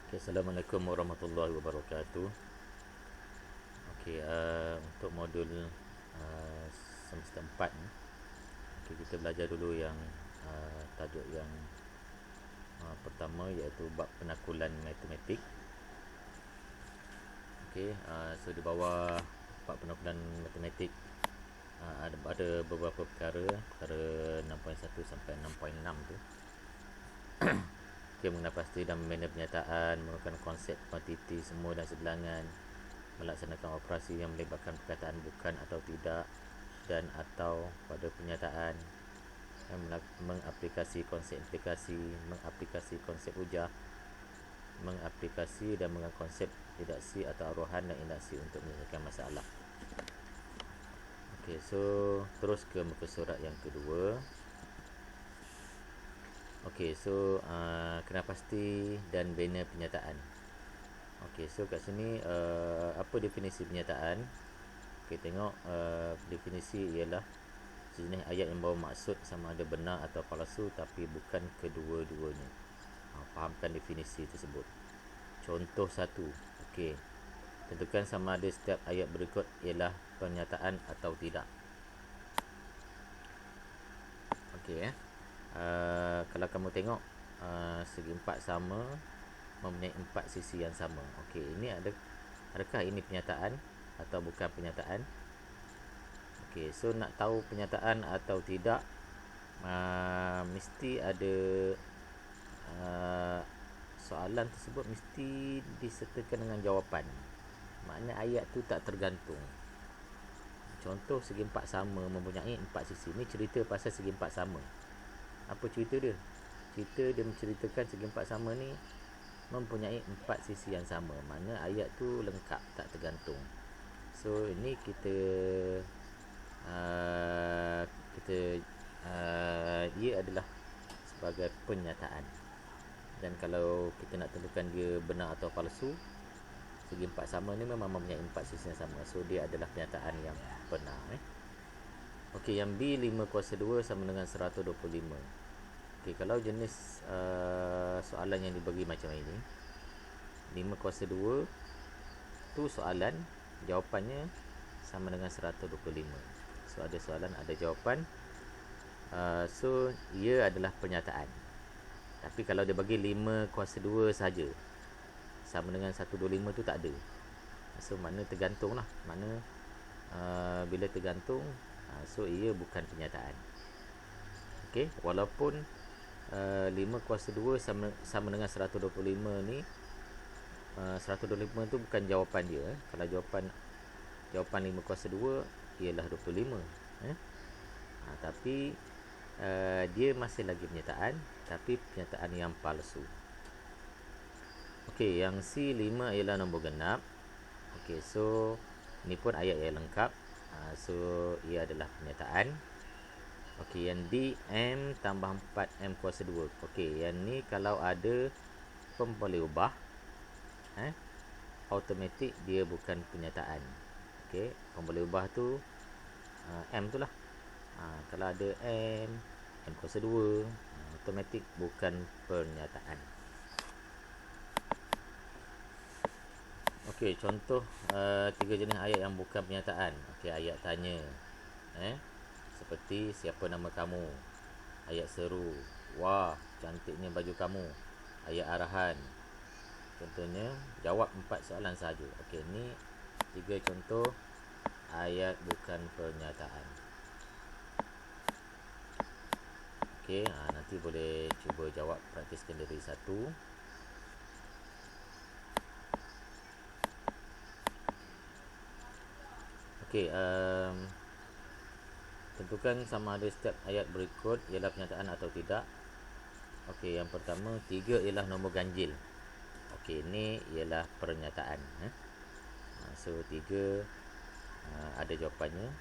Okay, Assalamualaikum warahmatullahi wabarakatuh. Okay, untuk modul uh, semester 4 ni, okay, kita belajar dulu yang tajuk yang pertama, iaitu bab penakulan matematik. Okay, so di bawah bab penakulan matematik ada beberapa perkara 6.1 sampai 6.6 tu. Okay, mengenai pasti dan membina penyataan, menggunakan konsep kuantiti, semua dan sebilangan, melaksanakan operasi yang melibatkan perkataan bukan atau tidak dan atau pada penyataan, mengaplikasi konsep implikasi, mengaplikasi konsep hujah, mengaplikasi dan menggunakan konsep redaksi atau aruhan dan indaksi untuk menyelesaikan masalah. Okey, so terus ke muka surat yang kedua. Okey, so kena pasti dan bina penyataan. Okey, so kat sini apa definisi penyataan? Okey, tengok definisi ialah sejenis ayat yang bawa maksud sama ada benar atau palsu tapi bukan kedua-duanya. Fahamkan definisi tersebut. Contoh satu. Okey, tentukan sama ada setiap ayat berikut ialah pernyataan atau tidak. Okey, kalau kamu tengok segi empat sama mempunyai empat sisi yang sama. Okey, ini adakah ini pernyataan atau bukan pernyataan? Okey, so nak tahu pernyataan atau tidak, mesti ada soalan tersebut mesti disertakan dengan jawapan. Makna ayat tu tak tergantung. Contoh, segi empat sama mempunyai empat sisi. Ni cerita pasal segi empat sama. Apa cerita dia? Cerita dia menceritakan segi empat sama ni mempunyai empat sisi yang sama. Makna ayat tu lengkap, tak tergantung. So ini dia adalah sebagai pernyataan. Dan kalau kita nak tentukan dia benar atau palsu, segi empat sama ni memang mempunyai empat sisi yang sama. So dia adalah pernyataan yang benar. Okey, yang B 5 kuasa 2 sama dengan 125. Okey, kalau jenis soalan yang dibagi macam ini, 5 kuasa 2 tu soalan, jawapannya sama dengan 125. So ada soalan, ada jawapan. So ia adalah pernyataan. Tapi kalau dia bagi 5 kuasa 2 saja sama dengan 125 tu tak ada. So makna tergantung lah. Makna bila tergantung, so ia bukan pernyataan. Okey, walaupun 5 kuasa 2 sama dengan 125 ni, 125 tu bukan jawapan dia. Kalau jawapan 5 kuasa 2 ialah 25. Tapi dia masih lagi pernyataan, tapi pernyataan yang palsu. Okey, yang C 5 ialah nombor genap. Okey, so ni pun ayat yang lengkap. So ia adalah pernyataan. Okey, yang D M tambah 4M kuasa 2. Okey, yang ni kalau ada pemboleh ubah, automatik dia bukan pernyataan. Okey, pemboleh ubah tu M tu lah. Kalau ada M kuasa 2, automatik bukan pernyataan. Okey, contoh 3 jenis ayat yang bukan pernyataan. Okey, ayat tanya, seperti siapa nama kamu. Ayat seru, wah cantiknya baju kamu. Ayat arahan, contohnya jawab 4 soalan saja. Okey, ni 3 contoh ayat bukan pernyataan. Okey, nanti boleh cuba jawab, praktiskan diri satu. Okey, tentukan sama ada setiap ayat berikut ialah pernyataan atau tidak. Okey, yang pertama, 3 ialah nombor ganjil. Okey, ini ialah pernyataan. So 3 ada jawapannya.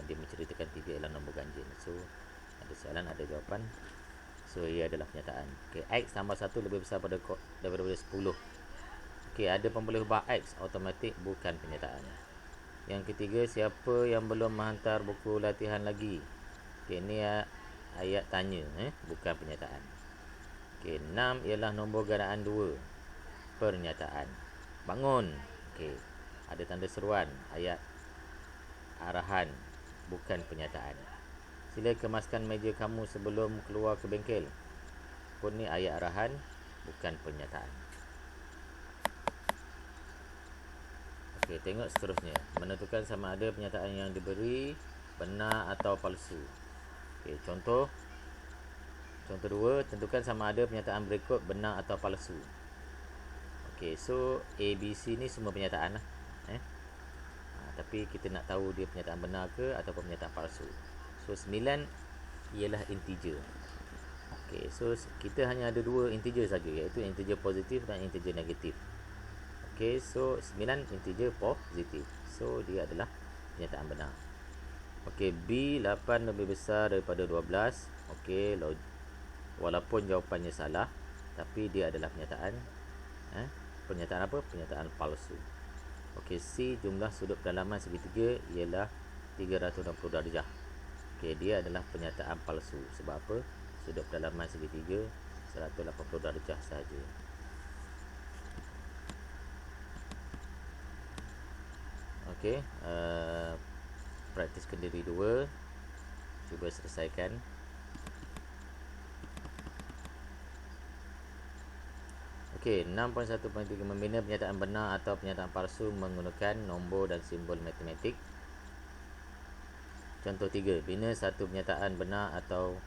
Dia menceritakan 3 ialah nombor ganjil. So ada soalan, ada jawapan. So ia adalah pernyataan. Okey, X tambah 1 lebih besar daripada 10. Okey, ada pemboleh ubah X, automatik bukan pernyataan. Yang ketiga, siapa yang belum menghantar buku latihan lagi? Okey, ini ayat tanya, bukan pernyataan. Okey, 6 ialah nombor gandaan 2. pernyataan. Bangun. Okey. Ada tanda seruan, ayat arahan, bukan pernyataan. Sila kemaskan meja kamu sebelum keluar ke bengkel. Pun ni ayat arahan, bukan pernyataan. Okey, tengok seterusnya. Menentukan sama ada pernyataan yang diberi benar atau palsu. Okey, contoh 2, tentukan sama ada pernyataan berikut benar atau palsu. Okey, so A, B, C ni semua pernyataan lah. Tapi kita nak tahu dia pernyataan benar ke ataupun pernyataan palsu. So 9 ialah integer. Okey, so kita hanya ada 2 integer saja, iaitu integer positif dan integer negatif. Okey, so 9 integer positif. So dia adalah pernyataan benar. Okey, B 8 lebih besar daripada 12. Okey, walaupun jawapannya salah, tapi dia adalah pernyataan pernyataan apa? Pernyataan palsu. Okey, C jumlah sudut pedalaman segitiga ialah 360 darjah. Okey, dia adalah pernyataan palsu. Sebab apa? Sudut pedalaman segitiga 180 darjah sahaja. Okey, praktiskan diri 2. Cuba selesaikan. Okey, 6.1.3 membina pernyataan benar atau pernyataan palsu menggunakan nombor dan simbol matematik. Contoh 3, bina satu pernyataan benar atau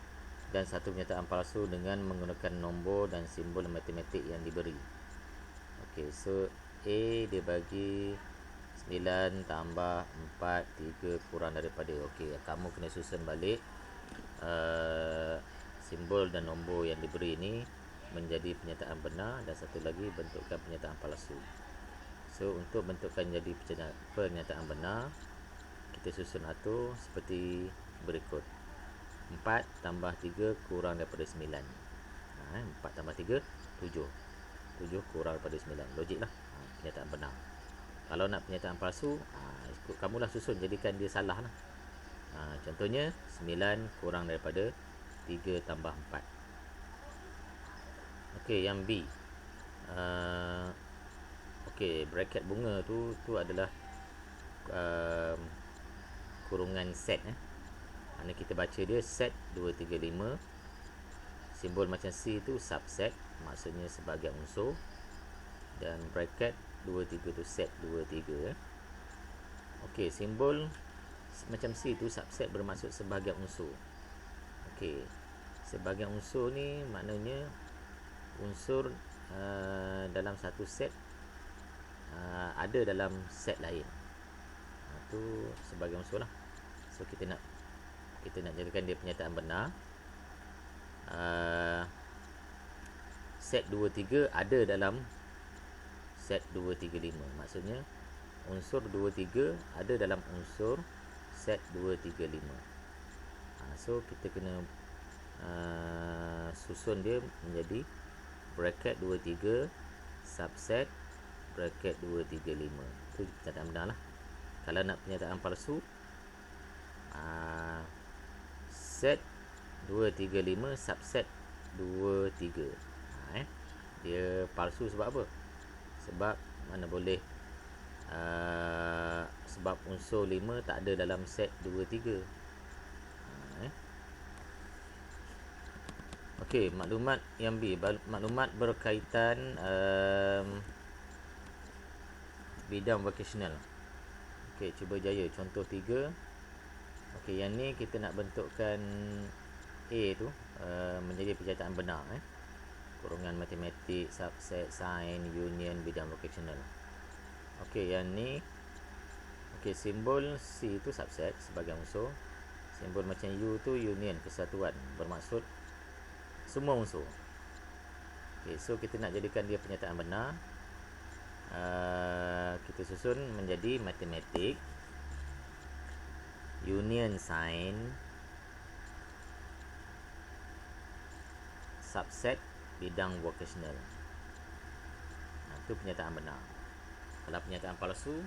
dan satu pernyataan palsu dengan menggunakan nombor dan simbol matematik yang diberi. Okey, so A dia bagi 9 tambah 4, 3 kurang daripada. Okey, kamu kena susun balik simbol dan nombor yang diberi ini menjadi pernyataan benar, dan satu lagi bentukkan pernyataan palsu. So untuk bentukkan jadi pernyataan benar, kita susun atur seperti berikut. 4 tambah 3 kurang daripada 9. 4 tambah 3 7. 7 kurang daripada 9. Logik lah. Pernyataan benar. Kalau nak pernyataan palsu, kamulah susun, jadikan dia salah lah. Contohnya 9 kurang daripada 3 tambah 4. Okey, yang B. Okey, bracket bunga tu adalah kurungan set. Mana kita baca dia set 235. Simbol macam C tu subset, maksudnya sebahagian unsur. Dan bracket 23 tu set 23. Okey, simbol macam C tu subset bermaksud sebahagian unsur. Okey, sebahagian unsur ni maknanya unsur dalam satu set ada dalam set lain. Tu sebagai unsur lah. So kita nak jadikan dia pernyataan benar. Set 23 ada dalam set 235. Maksudnya unsur 23 ada dalam unsur set 235. So kita kena susun dia menjadi bracket 23 subset bracket 235. Itu pernyataan benar lah. Kalau nak pernyataan palsu, set 235 subset 23. Dia palsu sebab apa? Sebab mana boleh sebab unsur 5 tak ada dalam set 23. Okey, maklumat yang B, maklumat berkaitan bidang vocational. Okey, cuba jaya contoh 3. Okey, yang ni kita nak bentukkan A tu menjadi pernyataan benar. Kurungan matematik, subset, sains, union, bidang vocational. Okey, yang ni okey, simbol C tu subset sebagai unsur. Simbol macam U tu union, kesatuan, bermaksud semua unsur. Okay, so kita nak jadikan dia pernyataan benar. Kita susun menjadi matematik, union sign, subset bidang vocational. Itu pernyataan benar. Kalau pernyataan palsu,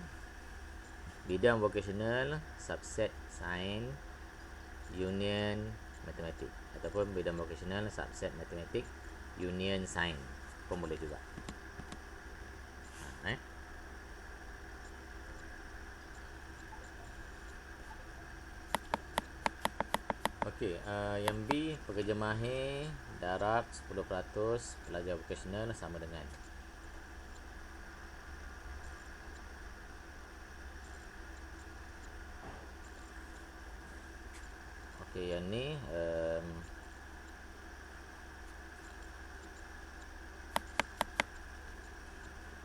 bidang vocational, subset sains, union matematik, ataupun bidang vocational, subset matematik, union sains pun boleh juga. Okey, yang B, pekerja mahir darab 10%, pelajar vokasional sama dengan. Okey, yang ni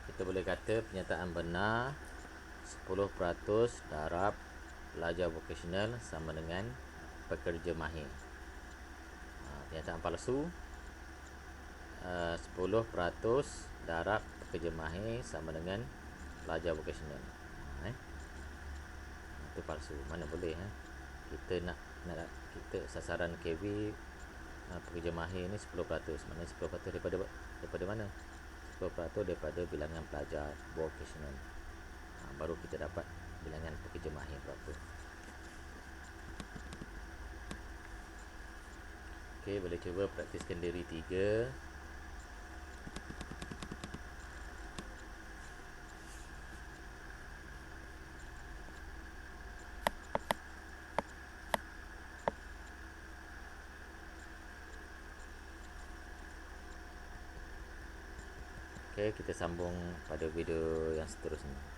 kita boleh kata pernyataan benar 10% darab pelajar vokasional sama dengan pekerja mahir. Pernyataan palsu 10% darab pekerja mahir sama dengan pelajar vokasional. Itu palsu. Mana boleh kita nak kita sasaran KB pekerja mahir ni 10%. Maknanya 10% daripada mana? 10% daripada bilangan pelajar vokasional. Baru kita dapat bilangan pekerja mahir berapa. Okey, boleh cuba praktiskan diri 3. Okey, kita sambung pada video yang seterusnya.